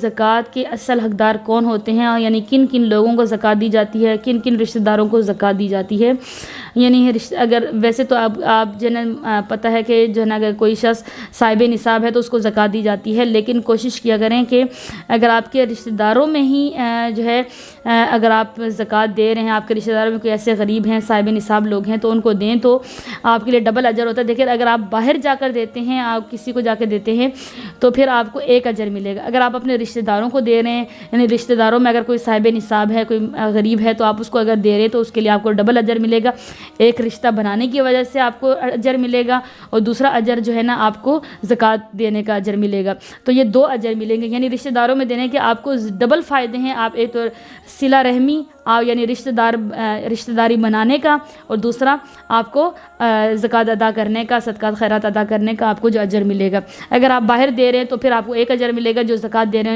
ज़कात के असल हकदार कौन होते हैं, यानी किन किन लोगों को ज़कात दी जाती है, किन किन रिश्तेदारों को ज़कात दी जाती है। यानी अगर वैसे तो आप जो है पता है कि जो है ना अगर कोई शख्स साहिब निसाब है तो उसको ज़कात दी जाती है, लेकिन कोशिश किया करें कि अगर आपके रिश्तेदारों में ही जो है अगर आप ज़कात दे रहे हैं, आपके रिश्तेदारों में कोई ऐसे गरीब हैं, साहिब निसाब लोग हैं, तो उनको दें तो आपके लिए डबल अजर होता है। देखिए अगर आप बाहर जाकर देते हैं, आप किसी को जाकर देते हैं तो फिर आपको एक अजर मिलेगा। अगर आप अपने रिश्तेदारों को दे रहे हैं, यानी रिश्तेदारों में अगर कोई साहिब निसाब है, कोई गरीब है, तो आप उसको अगर दे रहे हैं तो उसके लिए आपको डबल अजर मिलेगा। एक रिश्ता बनाने की वजह से आपको अजर मिलेगा और दूसरा अजर जो है ना आपको ज़कात देने का अजर मिलेगा। तो ये दो अजर मिलेंगे, यानी रिश्तेदारों में देने के आपको डबल फ़ायदे हैं। आप एक तो सिला रहमी यानी रिश्तेदारी बनाने का, और दूसरा आपको ज़कात अदा करने का, सदक़ात खैरात अदा करने का आपको जो अजर मिलेगा। अगर आप बाहर दे रहे हैं तो फिर आपको एक अजर मिलेगा जो ज़कात दे रहे हैं